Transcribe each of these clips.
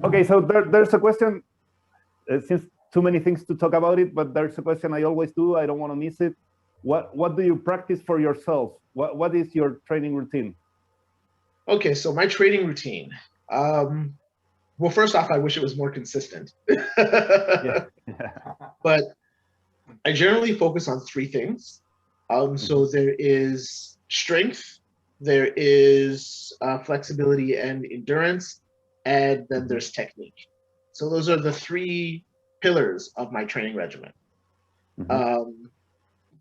Okay, so there's a question, since too many things to talk about it, but there's a question I always do, I don't want to miss it. What do you practice for yourself? What is your training routine? Okay, so my training routine. Well, first off, I wish it was more consistent. Yeah. But I generally focus on three things. So there is strength, there is flexibility and endurance, and then there's technique. So those are the three pillars of my training regimen.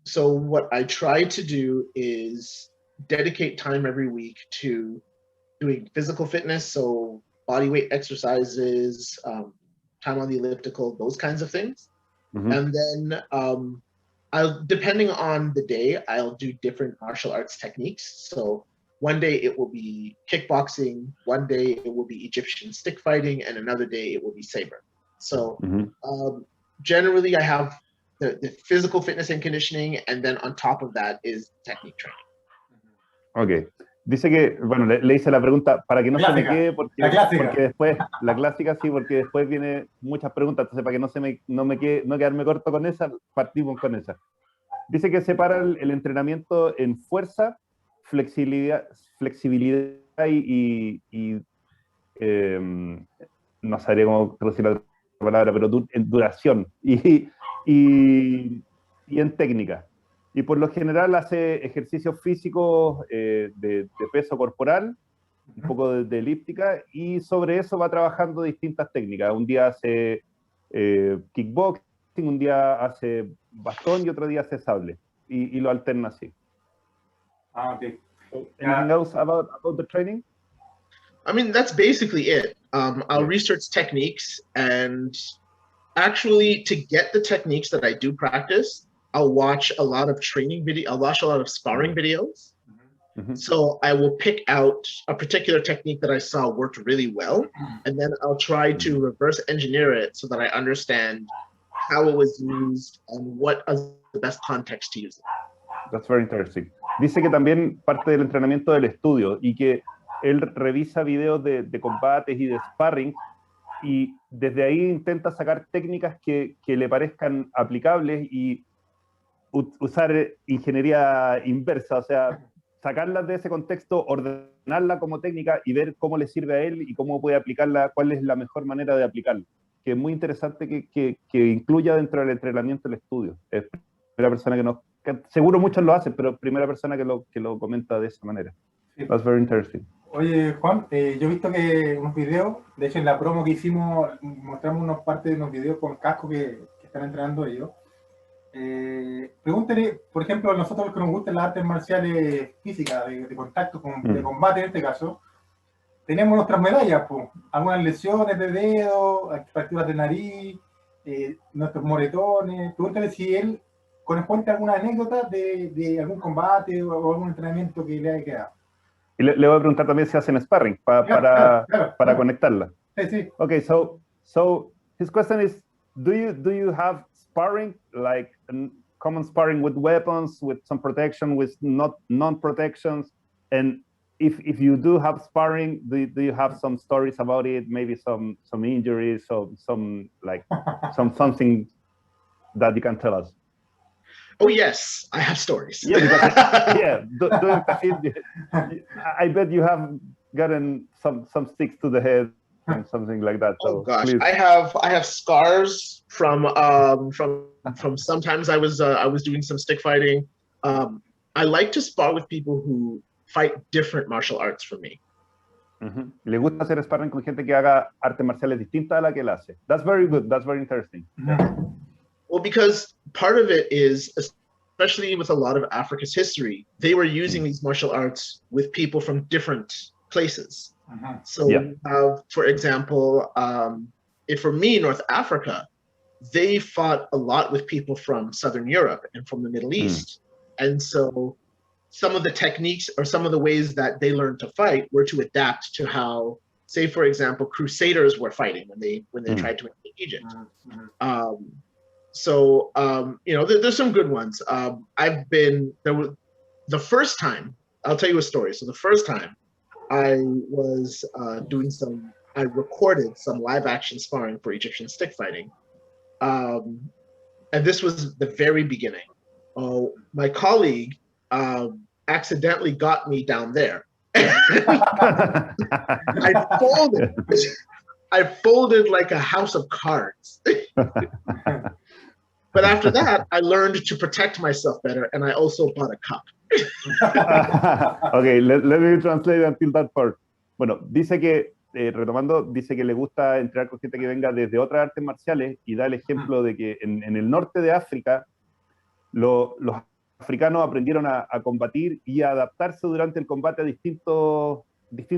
So what I try to do is dedicate time every week to doing physical fitness, so body weight exercises, time on the elliptical, those kinds of things. And then I'll, depending on the day, I'll do different martial arts techniques. So one day it will be kickboxing, one day it will be Egyptian stick fighting, and another day it will be saber. So generally I have the physical fitness and conditioning, and then on top of that is technique training. Okay. Dice que, bueno, le hice la pregunta para que no se me quede, porque después, la clásica sí, porque después viene muchas preguntas, entonces para que no quedarme corto con esa, partimos con esa. Dice que separa el entrenamiento en fuerza, flexibilidad y no sabré cómo traducir la palabra, pero en duración y en técnica. Y por lo general hace ejercicios físicos de peso corporal, un poco de elíptica, y sobre eso va trabajando distintas técnicas. Un día hace kickboxing, un día hace bastón y otro día hace sable. Y lo alterna así. Okay. Anything else about the training? I mean, that's basically it. I'll research techniques, and actually to get the techniques that I do practice, I'll watch a lot of training video. I'll watch a lot of sparring videos. So I will pick out a particular technique that I saw worked really well, and then I'll try to reverse engineer it so that I understand how it was used and what is the best context to use it. That's very interesting. Dice que también parte del entrenamiento del estudio y que él revisa videos de combates y de sparring, y desde ahí intenta sacar técnicas que le parezcan aplicables y usar ingeniería inversa, o sea, sacarlas de ese contexto, ordenarla como técnica y ver cómo le sirve a él y cómo puede aplicarla, cuál es la mejor manera de aplicarla. Que es muy interesante que incluya dentro del entrenamiento el estudio. Es primera persona que seguro muchos lo hacen, pero primera persona que lo comenta de esa manera. That's very interesting. Oye, Juan, yo he visto que unos videos, de hecho en la promo que hicimos, mostramos unas partes de unos videos con casco que están entrenando ellos. Pregúntale, por ejemplo, a nosotros los que nos gustan las artes marciales físicas, de contacto, de combate en este caso, tenemos nuestras medallas, pues, algunas lesiones de dedo, fracturas de nariz, nuestros moretones. Pregúntale si él cuenta alguna anécdota de algún combate o algún entrenamiento que le haya quedado. Y le voy a preguntar también si hacen sparring para conectarla. Sí. Okay, so his question is, do you have sparring, like common sparring with weapons, with some protection, with non-protections? And if you do have sparring, do you have some stories about it? Maybe some injuries, or some something that you can tell us? Oh yes, I have stories. Yeah, because doing tafid, I bet you have gotten some sticks to the head and something like that. So oh gosh, please. I have scars from sometimes I was doing some stick fighting. I like to spar with people who fight different martial arts from me. Le gusta hacer sparring con gente que haga artes marciales distintas a la que él hace. That's very good. That's very interesting. Yeah. Well, because part of it is, especially with a lot of Africa's history, they were using these martial arts with people from different places. So you have, for example, for me, North Africa, they fought a lot with people from Southern Europe and from the Middle East. And so some of the techniques or some of the ways that they learned to fight were to adapt to how, say, for example, Crusaders were fighting when they tried to invade Egypt. So, there's some good ones. The first time, I'll tell you a story. So the first time I was doing some I recorded some live action sparring for Egyptian stick fighting. And this was the very beginning. My colleague accidentally got me down there. I folded like a house of cards. But after that, I learned to protect myself better, and I also bought a cup. Okay, let me translate until that part. Bueno, dice que, retomando, dice que le gusta entrenar con gente que venga desde otras artes marciales y da el ejemplo de que en el norte de África los africanos aprendieron a combatir y a adaptarse durante el combate a distintos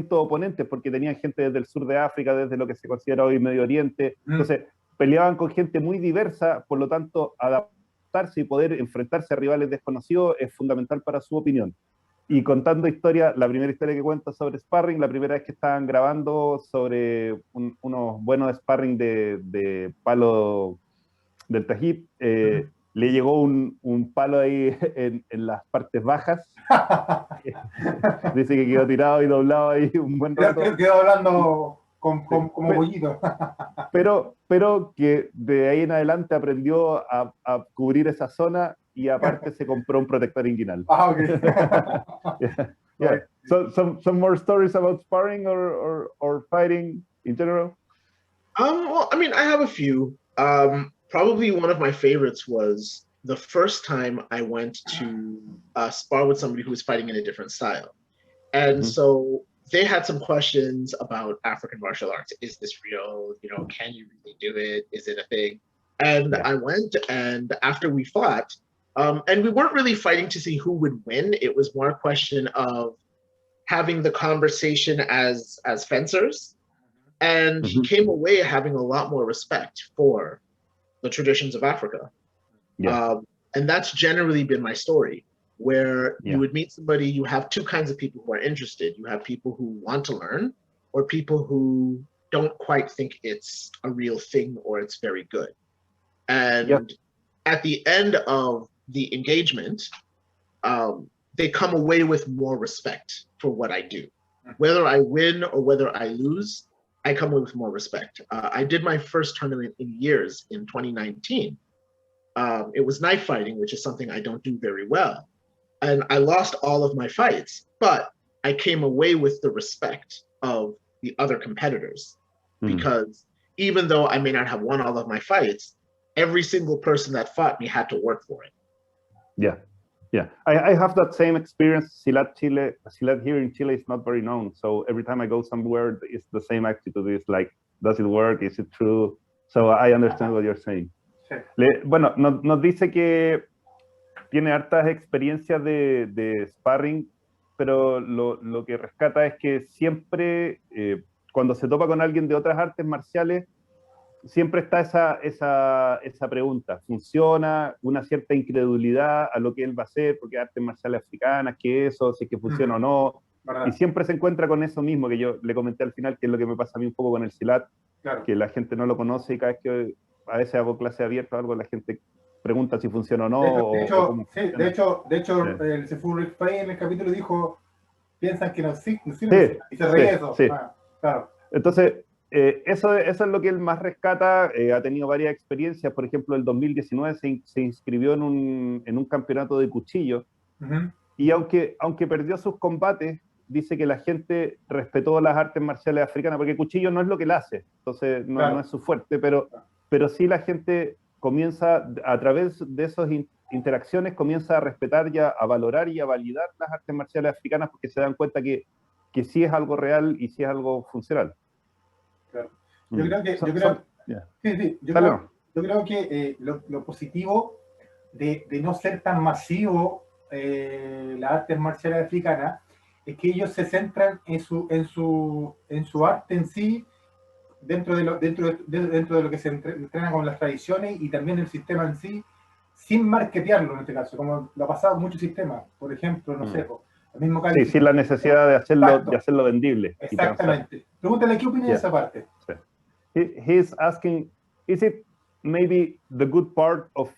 oponentes, porque tenían gente desde el sur de África, desde lo que se considera hoy Medio Oriente. Entonces, peleaban con gente muy diversa, por lo tanto, adaptarse y poder enfrentarse a rivales desconocidos es fundamental para su opinión. Y contando historia, la primera historia que cuento sobre sparring, la primera vez que estaban grabando sobre unos buenos sparring de palo del tajib, le llegó un palo ahí en las partes bajas. Dice que quedó tirado y doblado ahí un buen rato. Quedó hablando como pollito. Pero que de ahí en adelante aprendió a cubrir esa zona y aparte se compró un protector inguinal. Okay. Yeah. So some more stories about sparring or fighting in general? Well, I mean, I have a few. Probably one of my favorites was the first time I went to spar with somebody who was fighting in a different style. And so they had some questions about African martial arts. Is this real? You know, can you really do it? Is it a thing? And I went, and after we fought, and we weren't really fighting to see who would win. It was more a question of having the conversation as fencers. And he came away having a lot more respect for the traditions of Africa. And that's generally been my story, where you would meet somebody, you have two kinds of people who are interested. You have people who want to learn, or people who don't quite think it's a real thing or it's very good. And at the end of the engagement, they come away with more respect for what I do. Whether I win or whether I lose, I come away with more respect. I did my first tournament in years in 2019. It was knife fighting, which is something I don't do very well. And I lost all of my fights, but I came away with the respect of the other competitors. Because even though I may not have won all of my fights, every single person that fought me had to work for it. Yeah. I have that same experience. Silat here in Chile is not very known. So every time I go somewhere, it's the same attitude. It's like, does it work? Is it true? So I understand what you're saying. Bueno, nos dice que tiene hartas experiencias de sparring, pero lo que rescata es que siempre, cuando se topa con alguien de otras artes marciales, siempre está esa pregunta. ¿Funciona? Una cierta incredulidad a lo que él va a hacer, porque artes marciales africanas, ¿qué es eso? Si es que funciona o no. ¿Verdad? Y siempre se encuentra con eso mismo que yo le comenté al final, que es lo que me pasa a mí un poco con el Silat, que la gente no lo conoce y cada vez que a veces hago clase abierta o algo, la gente pregunta si funciona o no. De hecho, el Sefu Rick Pay en el capítulo dijo, piensan que no sirve, y se reía eso. Claro. Entonces, eso es lo que él más rescata. Ha tenido varias experiencias. Por ejemplo, el 2019 se inscribió en un campeonato de cuchillo, y aunque perdió sus combates, dice que la gente respetó las artes marciales africanas, porque cuchillo no es lo que él hace, entonces no es su fuerte, pero sí la gente comienza, a través de esas interacciones, comienza a respetar, ya a valorar y a validar las artes marciales africanas, porque se dan cuenta que sí es algo real y sí es algo funcional. Claro. Yo creo que lo positivo de no ser tan masivo las artes marciales africanas es que ellos se centran en su arte en sí, dentro de lo que se entrena con las tradiciones y también el sistema en sí, sin marketearlo en este caso, como lo ha pasado en muchos sistemas. Por ejemplo, no sé, el mismo sí, sin la necesidad de hacerlo vendible. Exactamente. Pregúntale qué opina de esa parte. He's asking, is it maybe the good part of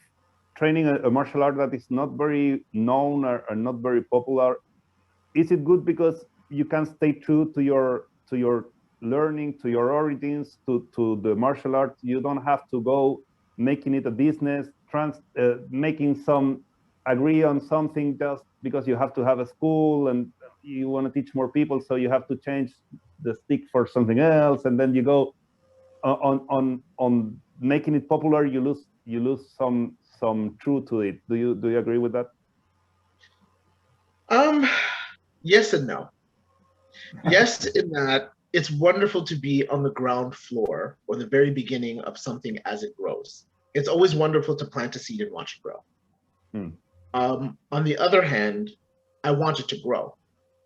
training a martial art that is not very known or not very popular? Is it good because you can stay true to your learning, to your origins, to the martial arts. You don't have to go making it a business, making some agree on something just because you have to have a school and you want to teach more people, so you have to change the stick for something else, and then you go on making it popular. You lose some truth to it. Do you agree with that? Yes and no. Yes, in that it's wonderful to be on the ground floor or the very beginning of something as it grows. It's always wonderful to plant a seed and watch it grow. On the other hand, I want it to grow.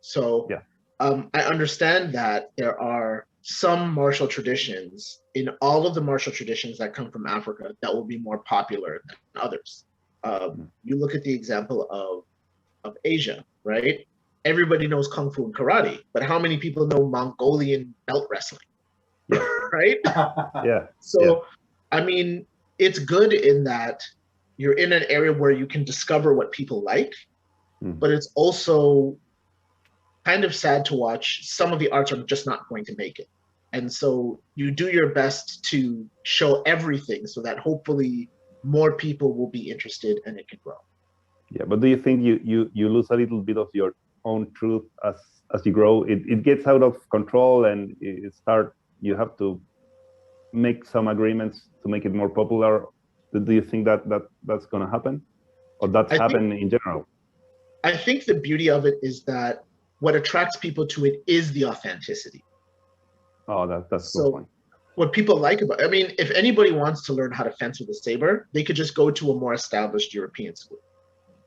So yeah. I understand that there are some martial traditions in all of the martial traditions that come from Africa that will be more popular than others. You look at the example of Asia, right? Everybody knows Kung Fu and karate, but how many people know Mongolian belt wrestling? Yeah. Right? Yeah. So, yeah. I mean, it's good in that you're in an area where you can discover what people like, but it's also kind of sad to watch some of the arts are just not going to make it. And so you do your best to show everything so that hopefully more people will be interested and it can grow. Yeah, but do you think you lose a little bit of your own truth as you grow? It gets out of control and you have to make some agreements to make it more popular. Do you think that's going to happen, or that's happened in general? I think the beauty of it is that what attracts people to it is the authenticity. Oh, that's so a good point. What people like about, I mean, if anybody wants to learn how to fence with a saber, they could just go to a more established European school,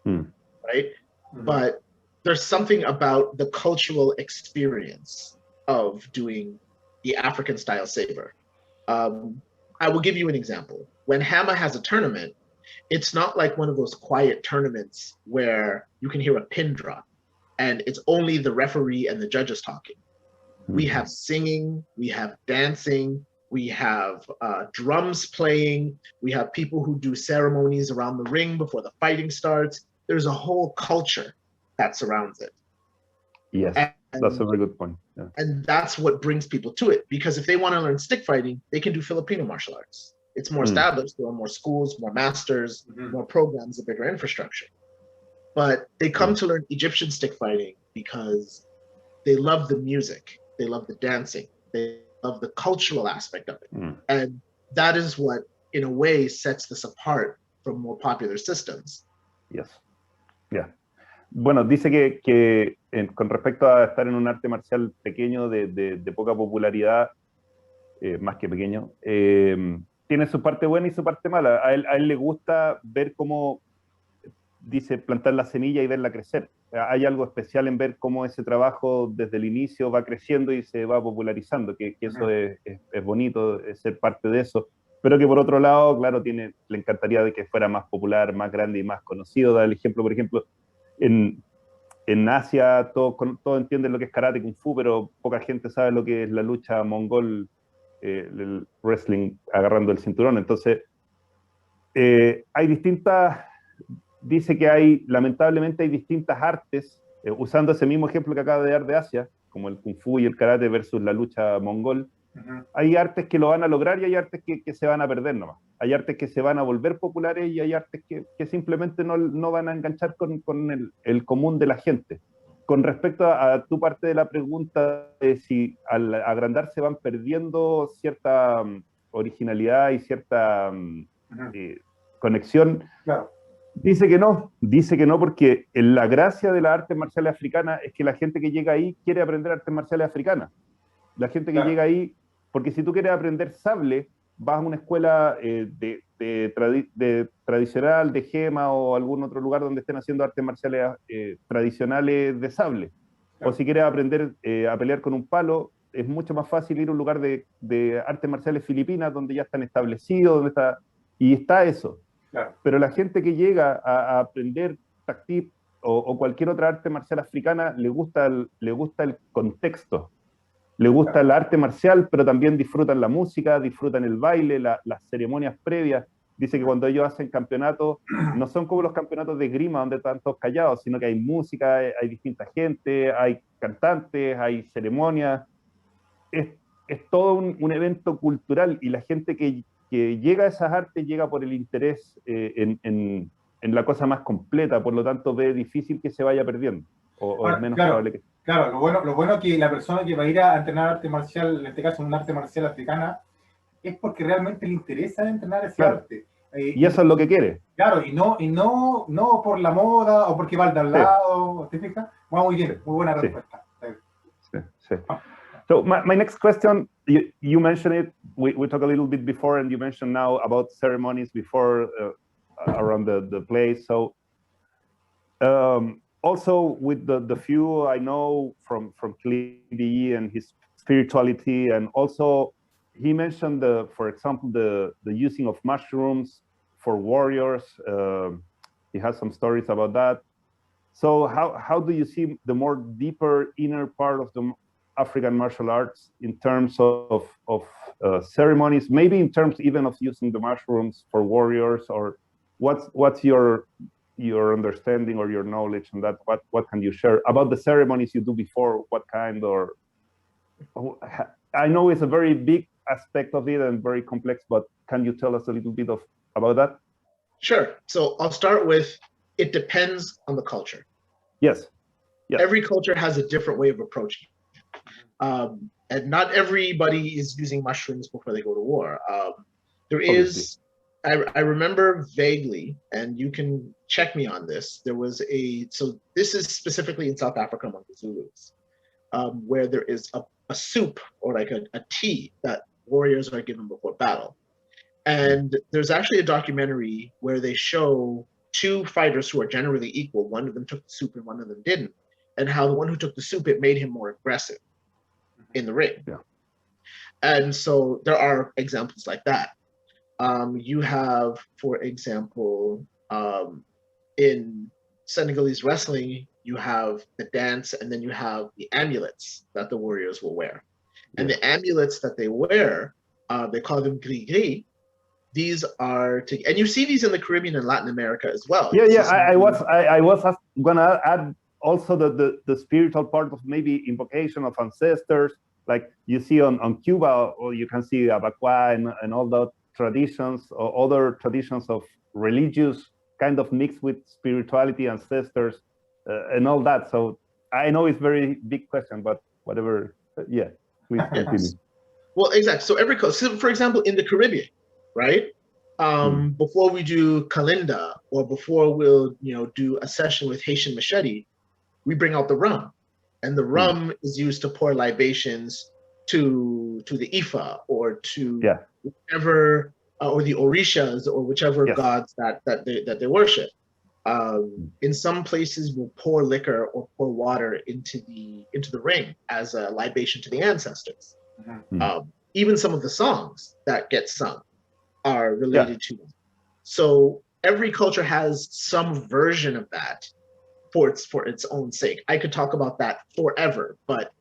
right? But there's something about the cultural experience of doing the African style saber. I will give you an example. When Hama has a tournament, it's not like one of those quiet tournaments where you can hear a pin drop and it's only the referee and the judges talking. We have singing, we have dancing, we have drums playing, we have people who do ceremonies around the ring before the fighting starts. There's a whole culture that surrounds it. Yes, that's a very good point. Yeah. And that's what brings people to it, because if they want to learn stick fighting, they can do Filipino martial arts. It's more established, there are more schools, more masters, more programs, a bigger infrastructure. But they come to learn Egyptian stick fighting because they love the music, they love the dancing, they love the cultural aspect of it. And that is what, in a way, sets this apart from more popular systems. Yes. Yeah. Bueno, dice que con respecto a estar en un arte marcial pequeño, de poca popularidad, más que pequeño, tiene su parte buena y su parte mala. A él le gusta ver cómo, dice, plantar la semilla y verla crecer. Hay algo especial en ver cómo ese trabajo desde el inicio va creciendo y se va popularizando, que eso es bonito, es ser parte de eso. Pero que por otro lado, claro, le encantaría de que fuera más popular, más grande y más conocido. Da el ejemplo, por ejemplo, en Asia todos entienden lo que es karate, kung fu, pero poca gente sabe lo que es la lucha mongol, el wrestling agarrando el cinturón. Entonces, hay distintas, dice que lamentablemente hay distintas artes, usando ese mismo ejemplo que acaba de dar de Asia, como el kung fu y el karate versus la lucha mongol. Hay artes que lo van a lograr y hay artes que se van a perder nomás. Hay artes que se van a volver populares y hay artes que simplemente no van a enganchar con el común de la gente. Con respecto a tu parte de la pregunta de si al agrandarse van perdiendo cierta originalidad y cierta conexión, claro. Dice que no, porque la gracia de las artes marciales africanas es que la gente que llega ahí quiere aprender artes marciales africanas. La gente que llega ahí, porque si tú quieres aprender sable, vas a una escuela tradicional de Gema o algún otro lugar donde estén haciendo artes marciales tradicionales de sable. O si quieres aprender a pelear con un palo, es mucho más fácil ir a un lugar de artes marciales filipinas donde ya están establecidos, y está eso. Claro. Pero la gente que llega a aprender tactip o cualquier otra arte marcial africana le gusta el contexto, le gusta el arte marcial, pero también disfrutan la música, disfrutan el baile, las ceremonias previas. Dice que cuando ellos hacen campeonatos, no son como los campeonatos de esgrima donde están todos callados, sino que hay música, hay distinta gente, hay cantantes, hay ceremonias. es todo un evento cultural y la gente que llega a esas artes llega por el interés en la cosa más completa, por lo tanto ve difícil que se vaya perdiendo, o es menos probable que... Claro, lo bueno es que la persona que va a ir a entrenar arte marcial, en este caso un arte marcial africana, es porque realmente le interesa entrenar ese arte. Y eso es lo que quiere. Claro, y no por la moda o porque va al lado, ¿te fijas? Va muy bien, muy buena respuesta. Sí. So my next question, you mentioned it, we talked a little bit before, and you mentioned now about ceremonies before around the place. So also with the few I know from Klindi and his spirituality, and also he mentioned for example, the using of mushrooms for warriors. He has some stories about that. So how do you see the more deeper inner part of the African martial arts in terms of ceremonies, maybe in terms even of using the mushrooms for warriors, or what's your understanding or your knowledge on that? What can you share about the ceremonies you do before? What kind, or I know it's a very big aspect of it and very complex, but can you tell us a little bit about that? Sure. So I'll start with, it depends on the culture. Yes. Every culture has a different way of approaching it. And not everybody is using mushrooms before they go to war. There is, I remember vaguely, and you can check me on this, there was so this is specifically in South Africa among the Zulus, where there is a soup or like a tea that warriors are given before battle. And there's actually a documentary where they show two fighters who are generally equal. One of them took the soup and one of them didn't. And how the one who took the soup, it made him more aggressive in the ring. Yeah. And so there are examples like that. You have, for example, in Senegalese wrestling, you have the dance and then you have the amulets that the warriors will wear. And the amulets that they wear, they call them gris-gris. These are, and you see these in the Caribbean and Latin America as well. I was gonna add also the spiritual part of maybe invocation of ancestors, like you see on Cuba, or you can see Abacua and all the traditions, or other traditions of religious kind of mixed with spirituality, ancestors, and all that. So I know it's a very big question, but whatever, please continue. Well, exactly. So every coast, so for example, in the Caribbean, right? Before we do Kalinda, or before we'll do a session with Haitian Machete, we bring out the rum, and the rum is used to pour libations to the Ifa or to whatever, or the Orishas or whichever gods that they worship. In some places, we'll pour liquor or pour water into the ring as a libation to the ancestors. Even some of the songs that get sung are related to them. So every culture has some version of that for its own sake. I could talk about that forever, but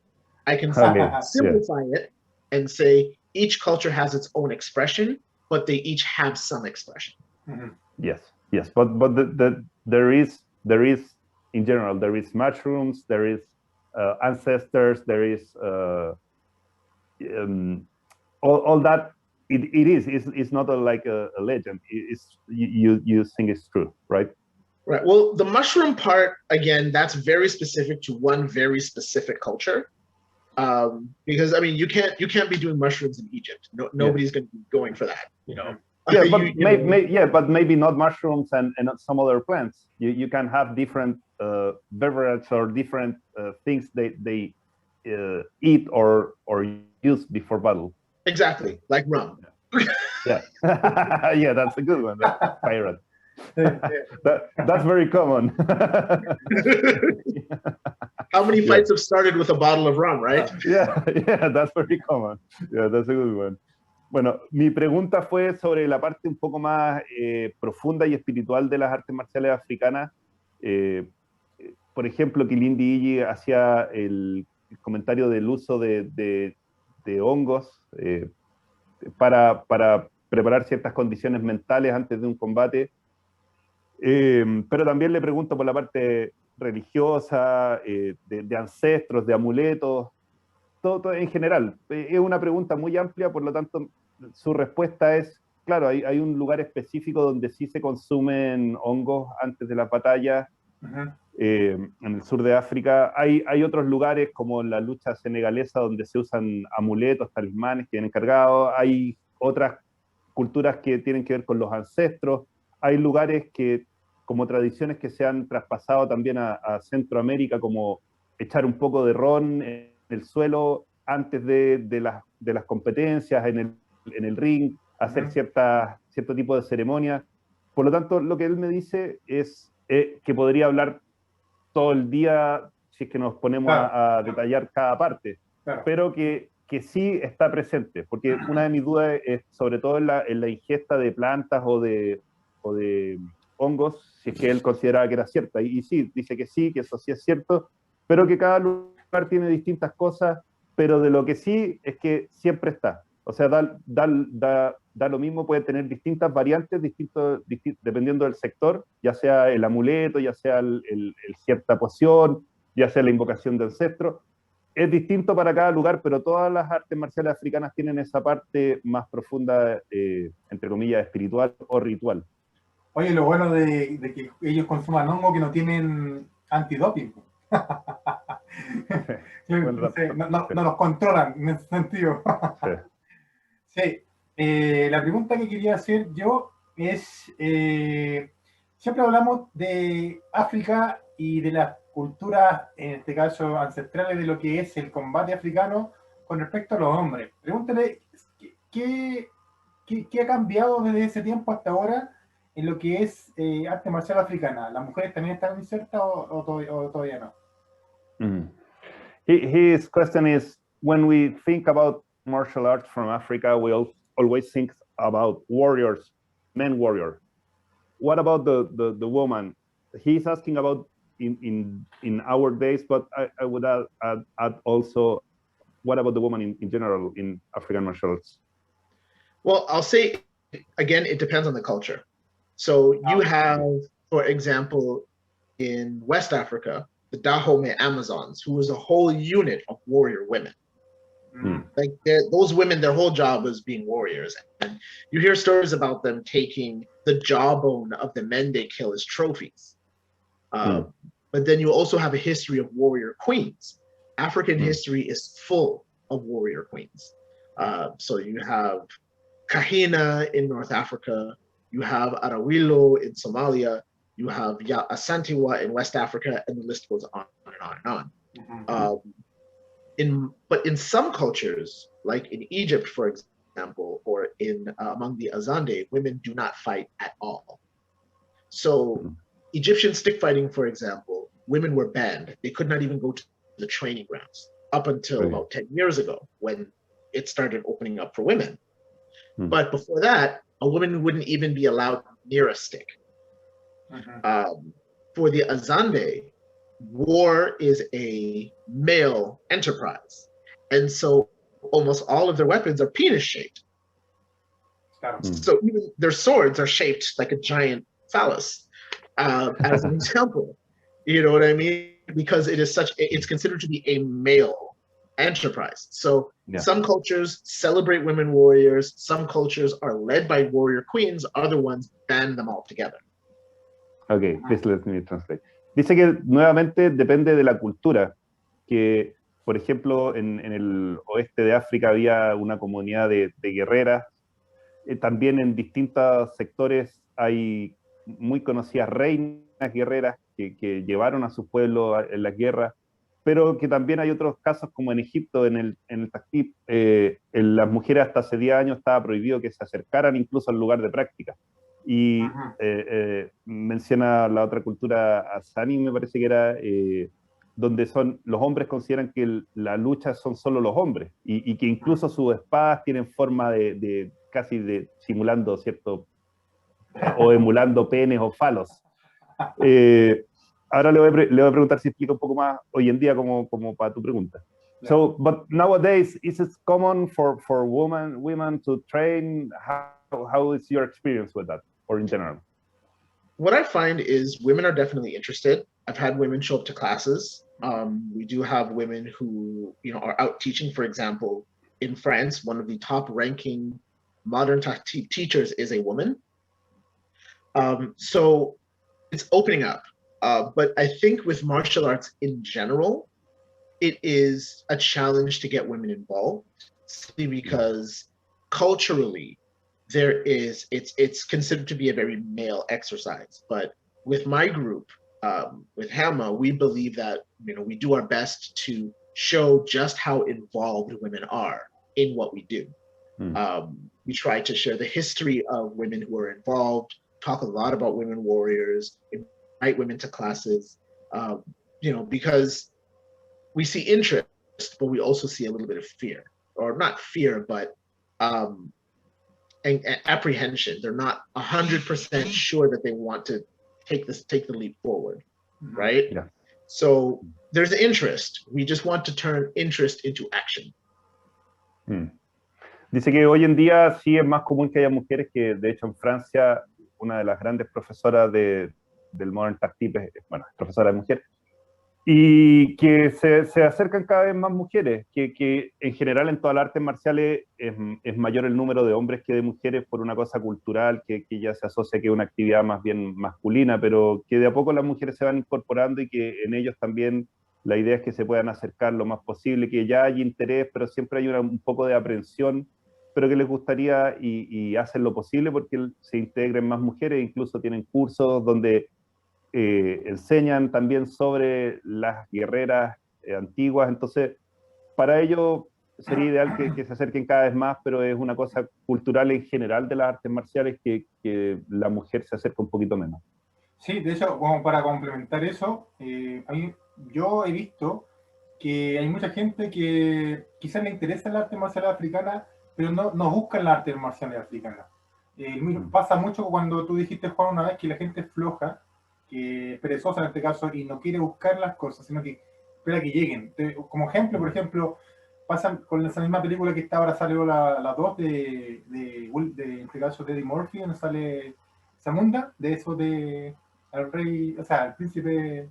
I can simplify it and say each culture has its own expression, but they each have some expression. Yes, but there is in general, there is mushrooms, there is ancestors, there is all that. It's not like a legend. You think it's true, right? Right. Well, the mushroom part, again, that's very specific to one very specific culture. Because I mean, you can't be doing mushrooms in Egypt. Nobody's going to be going for that, but maybe not mushrooms and some other plants. You can have different beverages or different things they eat or use before battle. Exactly, like rum. Yeah, that's a good one. Pirate. That's very common. How many fights have started with a bottle of rum, right? Yeah, that's very common. Yeah, that's a good one. Bueno, mi pregunta fue sobre la parte un poco más profunda y espiritual de las artes marciales africanas. Por ejemplo, Kilindi hacía el comentario del uso de hongos para preparar ciertas condiciones mentales antes de un combate. Pero también le pregunto por la parte religiosa, de ancestros, de amuletos. todo en general. Es una pregunta muy amplia, por lo tanto, su respuesta es, claro, hay un lugar específico donde sí se consumen hongos antes de las batallas. En el sur de África. Hay otros lugares como la lucha senegalesa donde se usan amuletos, talismanes que vienen cargados. Hay otras culturas que tienen que ver con los ancestros. Hay lugares que, como tradiciones que se han traspasado también a Centroamérica, como echar un poco de ron en el suelo antes de las competencias, en el ring, hacer cierto tipo de ceremonia. Por lo tanto, lo que él me dice es que podría hablar todo el día si es que nos ponemos a detallar cada parte, pero que sí está presente, porque una de mis dudas es sobre todo en la ingesta de plantas o de hongos, si es que él consideraba que era cierta, y sí, dice que sí, que eso sí es cierto, pero que cada lugar tiene distintas cosas, pero de lo que sí es que siempre está. O sea, da lo mismo, puede tener distintas variantes, dependiendo del sector, ya sea el amuleto, ya sea cierta poción, ya sea la invocación de ancestros. Es distinto para cada lugar, pero todas las artes marciales africanas tienen esa parte más profunda, entre comillas, espiritual o ritual. Oye, lo bueno de que ellos consuman hongo que no tienen antidoping. No los controlan en ese sentido. Sí. Sí, la pregunta que quería hacer yo es, siempre hablamos de África y de las culturas, en este caso ancestrales, de lo que es el combate africano con respecto a los hombres. Pregúntale, ¿qué ha cambiado desde ese tiempo hasta ahora en lo que es arte marcial africana? ¿Las mujeres también están insertas o todavía no? Mm. His question is, when we think about martial arts from Africa, we always think about warriors, men warrior. What about the woman? He's asking about in our days, but I would add also, what about the woman in general in African martial arts? Well, I'll say, again, it depends on the culture. So you have, for example, in West Africa, the Dahomey Amazons, who was a whole unit of warrior women. Like those women, their whole job was being warriors. And you hear stories about them taking the jawbone of the men they kill as trophies. But then you also have a history of warrior queens. African history is full of warrior queens. So you have Kahina in North Africa, you have Arawilo in Somalia, you have Asantewa in West Africa, and the list goes on and on and on. But in some cultures, like in Egypt, for example, or in among the Azande, women do not fight at all. So Egyptian stick fighting, for example, women were banned. They could not even go to the training grounds up until about 10 years ago when it started opening up for women. But before that, a woman wouldn't even be allowed near a stick. For the Azande, war is a male enterprise. And so almost all of their weapons are penis shaped. So even their swords are shaped like a giant phallus, as an example. You know what I mean? Because it's considered to be a male enterprise. So some cultures celebrate women warriors, some cultures are led by warrior queens, other ones ban them altogether. Okay, please let me translate. Dice que nuevamente depende de la cultura, que por ejemplo en el oeste de África había una comunidad de guerreras, también en distintos sectores hay muy conocidas reinas guerreras que llevaron a su pueblo en las guerras, pero que también hay otros casos como en Egipto, en el Taktib, las mujeres hasta hace 10 años estaba prohibido que se acercaran incluso al lugar de práctica. Y menciona la otra cultura Asani, me parece que era, donde los hombres consideran que la lucha son solo los hombres, y que incluso sus espadas tienen forma de casi simulando, ¿cierto? O emulando penes o falos. Ahora le voy a preguntar si explica un poco más hoy en día como para tu pregunta. So, but nowadays, is it common for women to train? How is your experience with that, or in general? What I find is women are definitely interested. I've had women show up to classes. We do have women who, you know, are out teaching. For example, in France, one of the top-ranking modern teachers is a woman. So it's opening up. But I think with martial arts in general, it is a challenge to get women involved, simply because culturally, it's considered to be a very male exercise. But with my group, with Hama, we believe that, you know, we do our best to show just how involved women are in what we do. We try to share the history of women who are involved, talk a lot about women warriors, invite women to classes, you know, because we see interest, but we also see a little bit of fear, or not fear, but and apprehension. They're not 100% sure that they want to take the leap forward, right? Yeah. So there's interest. We just want to turn interest into action. Dice que hoy en día sí es más común que haya mujeres, que de hecho en Francia una de las grandes profesoras del Modern Tactipe, bueno, es profesora de mujer, y que se acercan cada vez más mujeres, que en general en todas las artes marciales es mayor el número de hombres que de mujeres por una cosa cultural que ya se asocia que es una actividad más bien masculina, pero que de a poco las mujeres se van incorporando y que en ellos también la idea es que se puedan acercar lo más posible, que ya hay interés, pero siempre hay un poco de aprensión, pero que les gustaría y hacen lo posible porque se integren más mujeres, incluso tienen cursos donde enseñan también sobre las guerreras antiguas. Entonces para ello sería ideal que se acerquen cada vez más, pero es una cosa cultural en general de las artes marciales que la mujer se acerca un poquito menos. Sí, de hecho, como para complementar eso, yo he visto que hay mucha gente que quizás le interesa el arte marcial africana, pero no busca el arte marcial africana. Pasa mucho cuando tú dijiste, Juan, una vez, que la gente es floja, que es perezosa en este caso, y no quiere buscar las cosas, sino que espera que lleguen. Como ejemplo, por ejemplo, pasa con esa misma película que ahora salió la 2 de en este caso de Eddie Murphy, donde sale Zamunda, de eso de al rey, o sea, el príncipe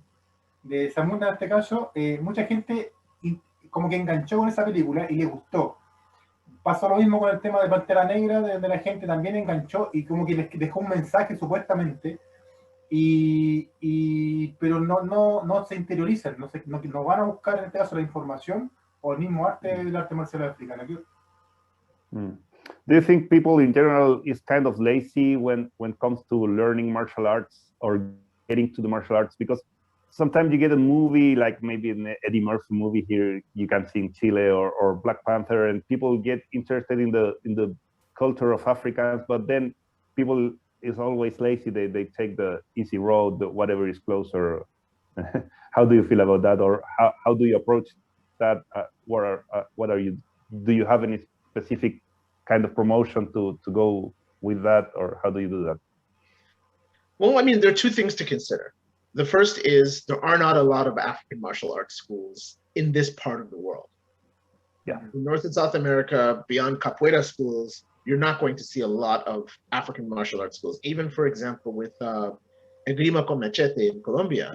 de Zamunda en este caso. Mucha gente como que enganchó con esa película y le gustó. Pasó lo mismo con el tema de Pantera Negra, de donde la gente también enganchó y como que les dejó un mensaje supuestamente, pero no se interiorizan, no van a buscar en este caso la información o el mismo arte del arte marcial africano. Do you think people in general is kind of lazy when it comes to learning martial arts or getting to the martial arts? Because sometimes you get a movie, like maybe an Eddie Murphy movie here you can see in Chile, or Black Panther, and people get interested in the culture of Africans, but then people is always lazy. They take the easy road, whatever is closer. How do you feel about that, or how do you approach that? What are you? Do you have any specific kind of promotion to go with that, or how do you do that? Well, I mean, there are two things to consider. The first is there are not a lot of African martial arts schools in this part of the world. Yeah. In North and South America, beyond capoeira schools, you're not going to see a lot of African martial arts schools. Even, for example, with Esgrima con Machete in Colombia,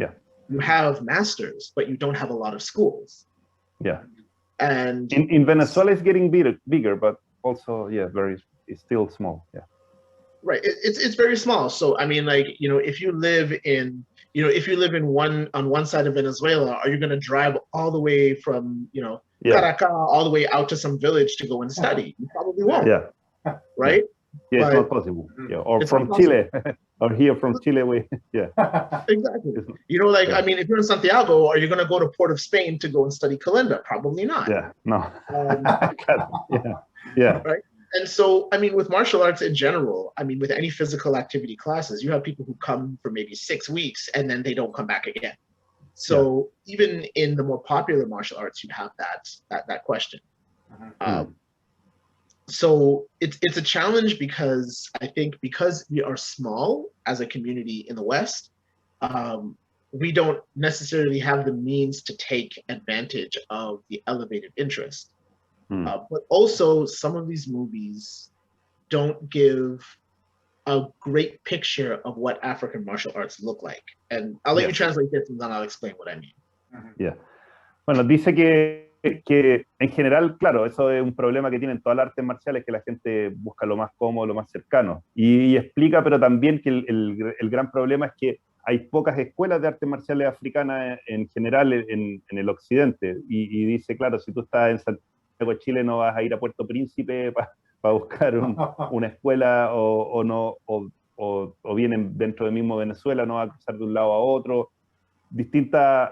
you have masters, but you don't have a lot of schools. Yeah. And in Venezuela, it's getting bigger, but also, it's still small. Yeah. Right. It's very small. So, I mean, like, you know, if you live in on one side of Venezuela, are you going to drive all the way from, you know, Caracas all the way out to some village to go and study? You probably won't. Yeah. Right? Yeah, it's not possible. Yeah. Or from Chile, or here from Chile, Exactly. You know, like, I mean, if you're in Santiago, are you going to go to Port of Spain to go and study Kalinda? Probably not. Yeah, no. Yeah. Right? And so, I mean, with martial arts in general, I mean, with any physical activity classes, you have people who come for maybe 6 weeks and then they don't come back again. So even in the more popular martial arts, you have that question. So it's a challenge because I think because we are small as a community in the West, we don't necessarily have the means to take advantage of the elevated interest. But also, some of these movies don't give a great picture of what African martial arts look like. And I'll let you translate this and then I'll explain what I mean. Yeah. Bueno, dice que en general, claro, eso es un problema que tienen todas las artes marciales, que la gente busca lo más cómodo, lo más cercano. Y explica, pero también que el gran problema es que hay pocas escuelas de artes marciales africanas en general en el occidente. Y dice, claro, si tú estás en Santiago de Chile no vas a ir a Puerto Príncipe para buscar una escuela o vienen dentro del mismo Venezuela, no vas a cruzar de un lado a otro. Distintas,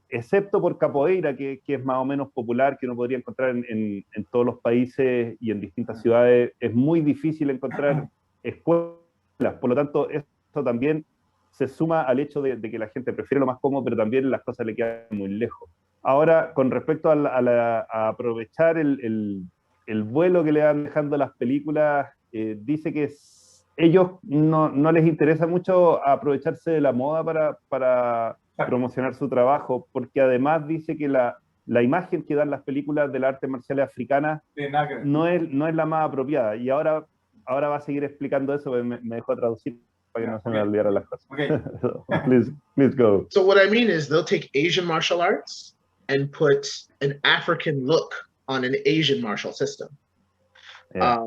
excepto por capoeira, que es más o menos popular, que uno podría encontrar en todos los países y en distintas ciudades, es muy difícil encontrar escuelas. Por lo tanto, esto también se suma al hecho de que la gente prefiere lo más cómodo, pero también las cosas le quedan muy lejos. Ahora, con respecto a aprovechar el vuelo que le van dejando las películas, dice que ellos no les interesa mucho aprovecharse de la moda para promocionar su trabajo, porque además dice que la imagen que dan las películas de las artes marciales africanas no es la más apropiada. Y ahora va a seguir explicando eso, me dejó traducir para que no se me olvidaran las cosas. Okay. So, please go. So what I mean is they'll take Asian martial arts and put an African look on an Asian martial system. Yeah.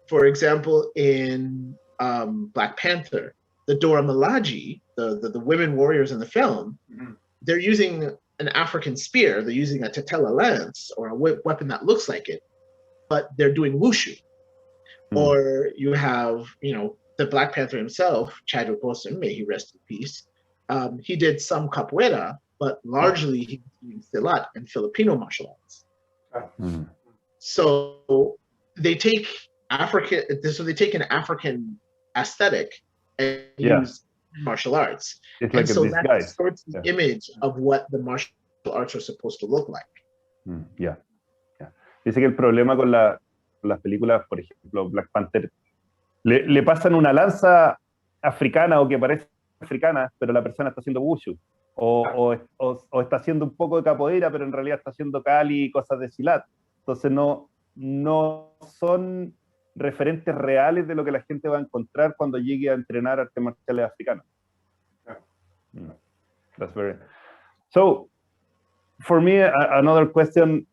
For example, in Black Panther, the Dora Milaje, the women warriors in the film, they're using an African spear. They're using a Tetela lance or a weapon that looks like it, but they're doing wushu. Or you have, the Black Panther himself, Chadwick Boseman, may he rest in peace. He did some capoeira, but largely he was doing silat and Filipino martial arts. So they take an African aesthetic and use martial arts. It's like so that distorts the image of what the martial arts are supposed to look like. Yeah. Dice que el problema con las películas, por ejemplo, Black Panther, le pasan una lanza africana o que parece africana, pero la persona está haciendo wushu. O está haciendo un poco de capoeira, pero en realidad está haciendo Kali y cosas de silat. Entonces no son referentes reales de lo que la gente va a encontrar cuando llegue a entrenar artes marciales africanas. That's very... So, for me, another question,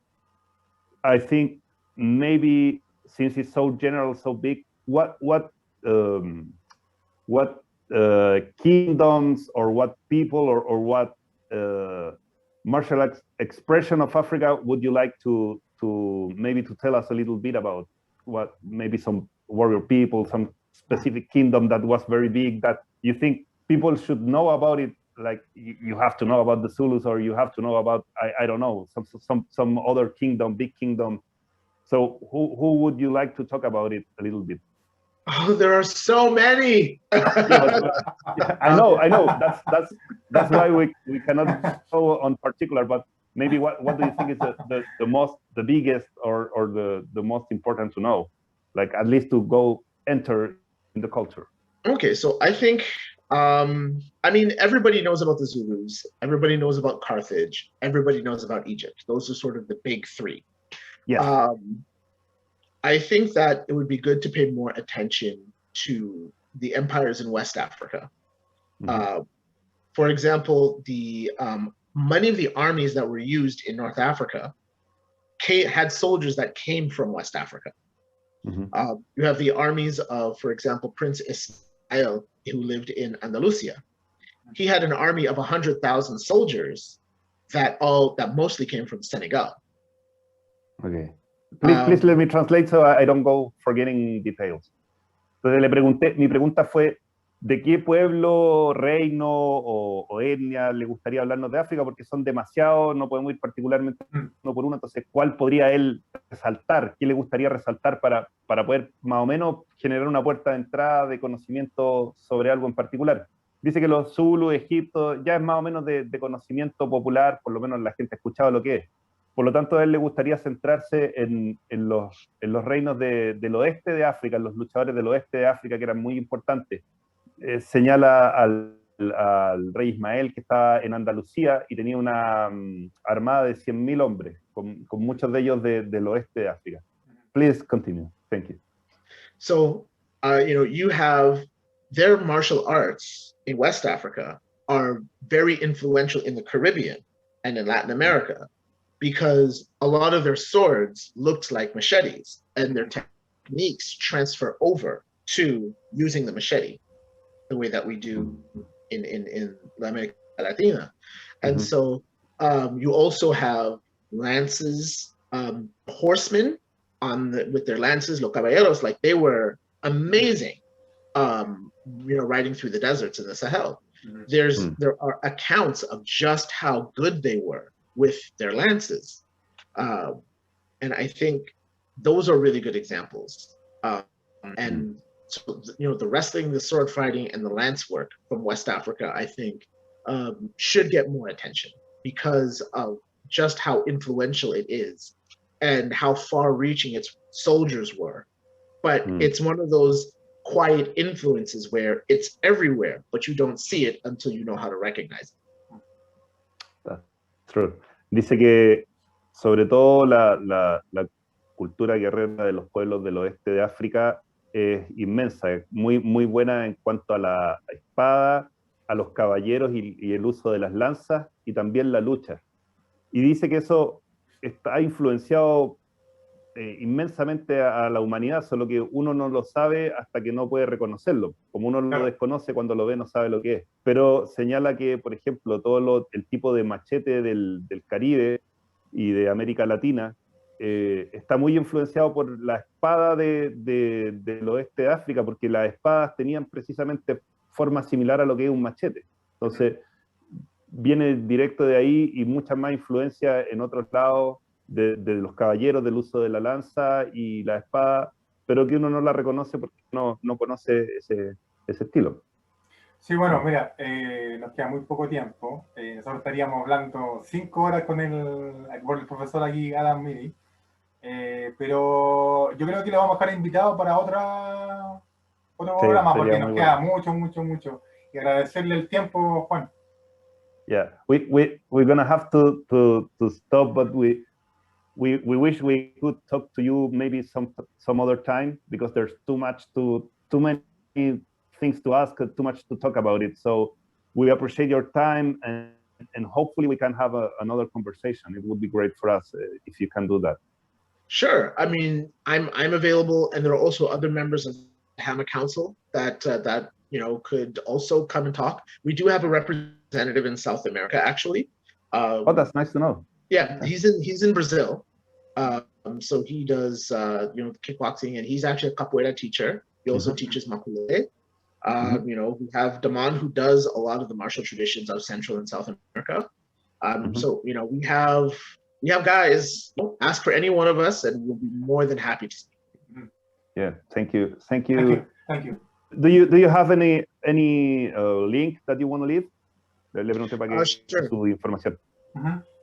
I think maybe since it's so general, so big, what kingdoms or what people or what martial expression of Africa would you like to maybe to tell us a little bit about? What maybe some warrior people, some specific kingdom that was very big that you think people should know about it? Like you have to know about the Zulus, or you have to know about I don't know, some other kingdom, big kingdom. So who would you like to talk about it a little bit? Oh, there are so many. I know. That's why we cannot go on particular. But maybe what do you think is the biggest or the most important to know? Like at least to go enter in the culture. Okay, so I think everybody knows about the Zulus. Everybody knows about Carthage. Everybody knows about Egypt. Those are sort of the big three. Yes. I think that it would be good to pay more attention to the empires in West Africa. For example, many of the armies that were used in North Africa had soldiers that came from West Africa. You have the armies of, for example, Prince Ismail, who lived in Andalusia. He had an army of 100,000 soldiers that mostly came from Senegal. Okay. Please let me translate so I don't go forgetting details. Entonces mi pregunta fue, ¿de qué pueblo, reino o etnia le gustaría hablarnos de África? Porque son demasiados, no podemos ir particularmente uno por uno. Entonces, ¿cuál podría él resaltar? ¿Qué le gustaría resaltar para poder más o menos generar una puerta de entrada de conocimiento sobre algo en particular? Dice que los Zulu, Egipto, ya es más o menos de conocimiento popular, por lo menos la gente ha escuchado lo que es. Por lo tanto, a él le gustaría centrarse en los reinos del oeste de África, en los luchadores del oeste de África, que eran muy importantes. Señala al rey Ismael, que estaba en Andalucía y tenía una armada de 100.000 hombres, con muchos de ellos del oeste de África. Please continue. Thank you. So, you have their martial arts in West Africa are very influential in the Caribbean. and in Latin America, because a lot of their swords looked like machetes, and their techniques transfer over to using the machete the way that we do in America Latina. And so you also have lances, horsemen with their lances, los caballeros, like they were amazing, riding through the deserts in the Sahel. There are accounts of just how good they were with their lances. And I think those are really good examples. And so, the wrestling, the sword fighting, and the lance work from West Africa, I think, should get more attention because of just how influential it is and how far-reaching its soldiers were. But it's one of those quiet influences where it's everywhere, but you don't see it until you know how to recognize it. That's true. Dice que sobre todo la cultura guerrera de los pueblos del oeste de África es inmensa, es muy buena en cuanto a la espada, a los caballeros y el uso de las lanzas y también la lucha. Y dice que eso ha influenciado inmensamente a la humanidad, solo que uno no lo sabe hasta que no puede reconocerlo. Como uno lo desconoce, cuando lo ve no sabe lo que es. Pero señala que, por ejemplo, el tipo de machete del Caribe y de América Latina está muy influenciado por la espada del oeste de África, porque las espadas tenían precisamente forma similar a lo que es un machete. Entonces, viene directo de ahí y mucha más influencia en otros lados de los caballeros, del uso de la lanza y la espada, pero que uno no la reconoce porque no conoce ese estilo. Sí, bueno, mira, nos queda muy poco tiempo. Nosotros estaríamos hablando 5 horas con el profesor aquí, Myrie, pero yo creo que lo vamos a dejar invitado para otro programa, porque nos queda mucho. Y agradecerle el tiempo, Juan. Yeah, we're gonna have to stop, but we wish we could talk to you maybe some other time, because there's too many things to ask, too much to talk about it. So we appreciate your time, and hopefully we can have another conversation. It would be great for us if you can do that. Sure. I mean, I'm available, and there are also other members of the HAMA Council that could also come and talk. We do have a representative in South America, actually. Oh, that's nice to know. Yeah, he's in Brazil. So he does kickboxing, and he's actually a capoeira teacher. He also teaches maculele. We have Daman, who does a lot of the martial traditions of Central and South America. So we have guys. Ask for any one of us, and we'll be more than happy to speak. Yeah, thank you. Thank you. Do you have any link that you want to leave? Le pregunté para que su información.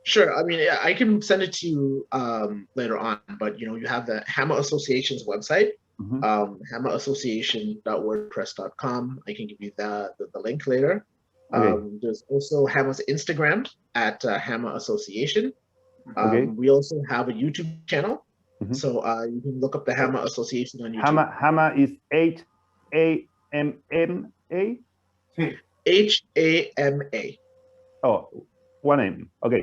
Sure. I mean, I can send it to you later on, but you have the HAMA Association's website, hamaassociation.wordpress.com. I can give you the link later. Okay. There's also HAMA's Instagram at HAMA Association. Okay. We also have a YouTube channel, so you can look up the HAMA Association on YouTube. HAMA is H-A-M-N-A? H-A-M-A. Oh, one name. Ok.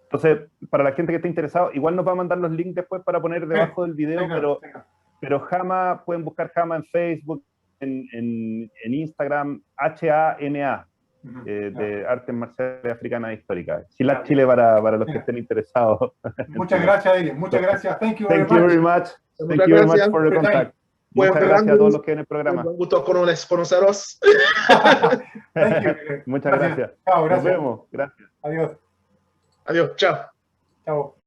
Entonces, para la gente que esté interesado, igual nos va a mandar los links después para poner debajo del video, pero HAMA, pueden buscar HAMA en Facebook, en Instagram, HAMA, de Artes Marciales Africanas Históricas. Chile para los que estén interesados. Muchas gracias, Eddie. Muchas gracias. Thank you very much. Thank you very much for the contact. Muchas gracias a todos los que ven el programa. Un gusto conoceros. Thank you. Muchas gracias. Chao, gracias. Nos vemos. Gracias. Adiós. Adiós. Chao. Chao.